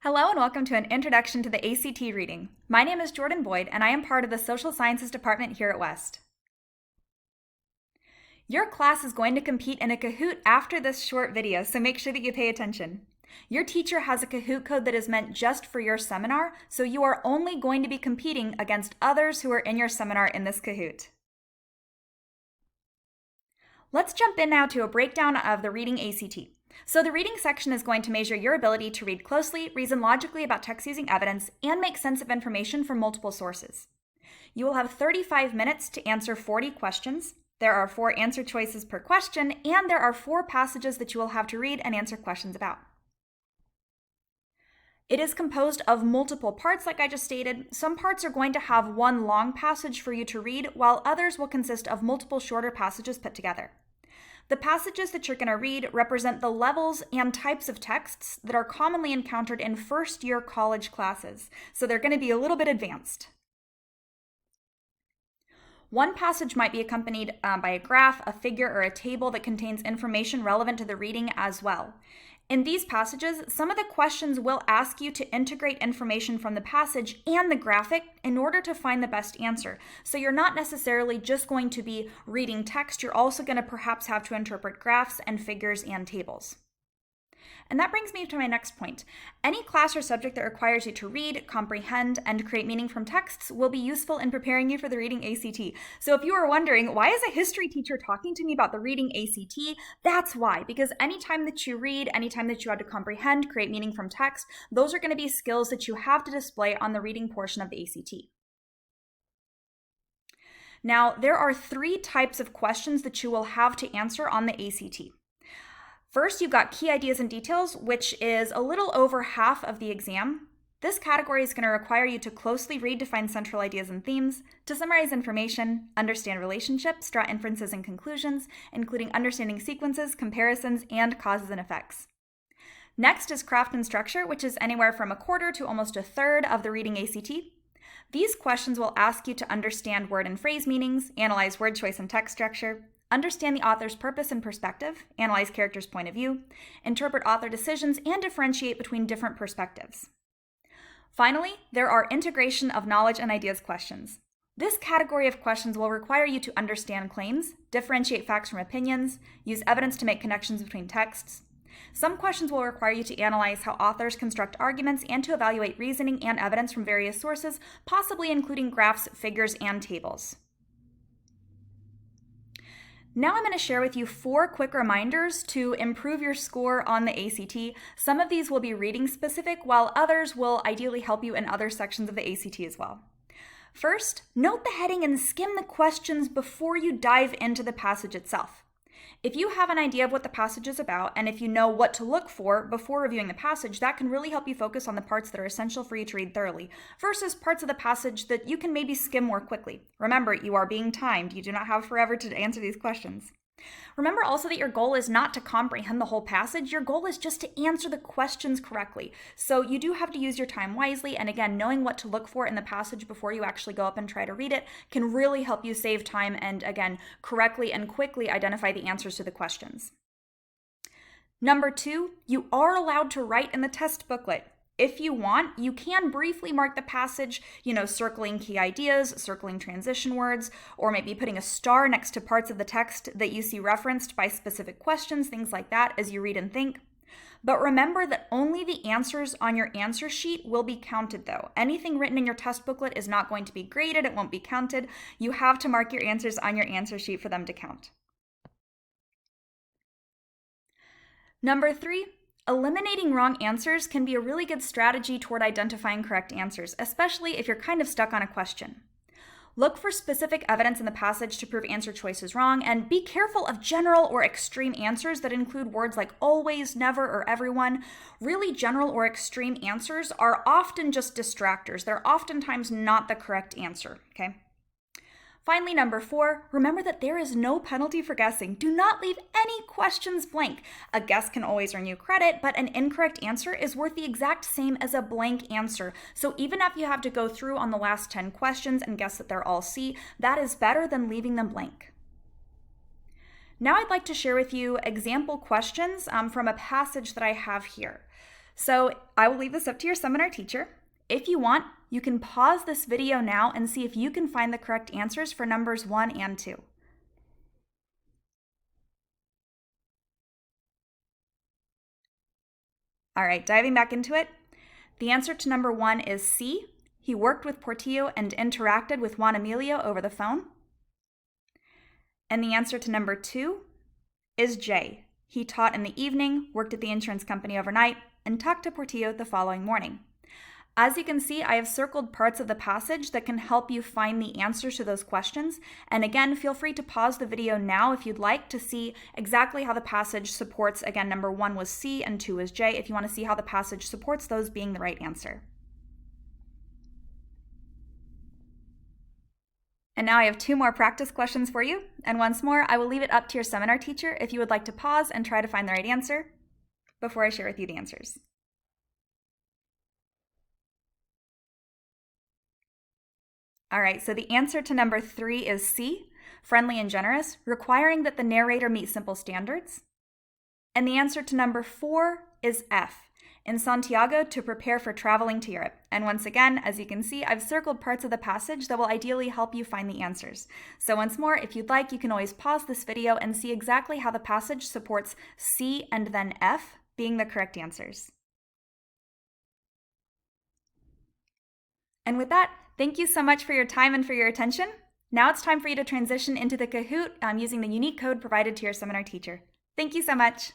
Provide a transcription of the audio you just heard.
Hello and welcome to an introduction to the ACT reading. My name is Jordan Boyd and I am part of the Social Sciences Department here at West. Your class is going to compete in a Kahoot after this short video, so make sure that you pay attention. Your teacher has a Kahoot code that is meant just for your seminar, so you are only going to be competing against others who are in your seminar in this Kahoot. Let's jump in now to a breakdown of the reading ACT. So the reading section is going to measure your ability to read closely, reason logically about text using evidence, and make sense of information from multiple sources. You will have 35 minutes to answer 40 questions. There are 4 answer choices per question, and there are 4 passages that you will have to read and answer questions about. It is composed of multiple parts, like I just stated. Some parts are going to have one long passage for you to read, while others will consist of multiple shorter passages put together. The passages that you're going to read represent the levels and types of texts that are commonly encountered in first-year college classes, so they're going to be a little bit advanced. One passage might be accompanied by a graph, a figure, or a table that contains information relevant to the reading as well. In these passages, some of the questions will ask you to integrate information from the passage and the graphic in order to find the best answer. So you're not necessarily just going to be reading text, you're also going to perhaps have to interpret graphs and figures and tables. And that brings me to my next point. Any class or subject that requires you to read, comprehend, and create meaning from texts will be useful in preparing you for the reading ACT. So if you are wondering, why is a history teacher talking to me about the reading ACT? That's why, because anytime that you read, anytime that you have to comprehend, create meaning from text, those are going to be skills that you have to display on the reading portion of the ACT. Now, there are 3 types of questions that you will have to answer on the ACT. First, you've got key ideas and details, which is a little over half of the exam. This category is going to require you to closely read to find central ideas and themes, to summarize information, understand relationships, draw inferences and conclusions, including understanding sequences, comparisons, and causes and effects. Next is craft and structure, which is anywhere from a quarter to almost a third of the reading ACT. These questions will ask you to understand word and phrase meanings, analyze word choice and text structure, understand the author's purpose and perspective, analyze character's point of view, interpret author decisions, and differentiate between different perspectives. Finally, there are integration of knowledge and ideas questions. This category of questions will require you to understand claims, differentiate facts from opinions, use evidence to make connections between texts. Some questions will require you to analyze how authors construct arguments and to evaluate reasoning and evidence from various sources, possibly including graphs, figures, and tables. Now I'm going to share with you 4 quick reminders to improve your score on the ACT. Some of these will be reading specific, while others will ideally help you in other sections of the ACT as well. First, note the heading and skim the questions before you dive into the passage itself. If you have an idea of what the passage is about, and if you know what to look for before reviewing the passage, that can really help you focus on the parts that are essential for you to read thoroughly, versus parts of the passage that you can maybe skim more quickly. Remember, you are being timed. You do not have forever to answer these questions. Remember also that your goal is not to comprehend the whole passage. Your goal is just to answer the questions correctly. So you do have to use your time wisely, and again, knowing what to look for in the passage before you actually go up and try to read it can really help you save time and, again, correctly and quickly identify the answers to the questions. Number 2, you are allowed to write in the test booklet. If you want, you can briefly mark the passage, circling key ideas, circling transition words, or maybe putting a star next to parts of the text that you see referenced by specific questions, things like that, as you read and think. But remember that only the answers on your answer sheet will be counted, though. Anything written in your test booklet is not going to be graded, it won't be counted. You have to mark your answers on your answer sheet for them to count. Number 3, eliminating wrong answers can be a really good strategy toward identifying correct answers, especially if you're kind of stuck on a question. Look for specific evidence in the passage to prove answer choice is wrong, and be careful of general or extreme answers that include words like always, never, or everyone. Really general or extreme answers are often just distractors. They're oftentimes not the correct answer, okay? Finally, number 4, remember that there is no penalty for guessing. Do not leave any questions blank. A guess can always earn you credit, but an incorrect answer is worth the exact same as a blank answer. So even if you have to go through on the last 10 questions and guess that they're all C, that is better than leaving them blank. Now I'd like to share with you example questions from a passage that I have here. So I will leave this up to your seminar teacher. If you want, you can pause this video now and see if you can find the correct answers for numbers 1 and 2. All right, diving back into it. The answer to number 1 is C. He worked with Portillo and interacted with Juan Emilio over the phone. And the answer to number 2 is J. He taught in the evening, worked at the insurance company overnight, and talked to Portillo the following morning. As you can see, I have circled parts of the passage that can help you find the answers to those questions. And again, feel free to pause the video now if you'd like to see exactly how the passage supports, again, number 1 was C and 2 is J, if you want to see how the passage supports those being the right answer. And now I have 2 more practice questions for you. And once more, I will leave it up to your seminar teacher if you would like to pause and try to find the right answer before I share with you the answers. All right, so the answer to number 3 is C, friendly and generous, requiring that the narrator meet simple standards. And the answer to number 4 is F, in Santiago to prepare for traveling to Europe. And once again, as you can see, I've circled parts of the passage that will ideally help you find the answers. So once more, if you'd like, you can always pause this video and see exactly how the passage supports C and then F being the correct answers. And with that, thank you so much for your time and for your attention. Now it's time for you to transition into the Kahoot using the unique code provided to your seminar teacher. Thank you so much.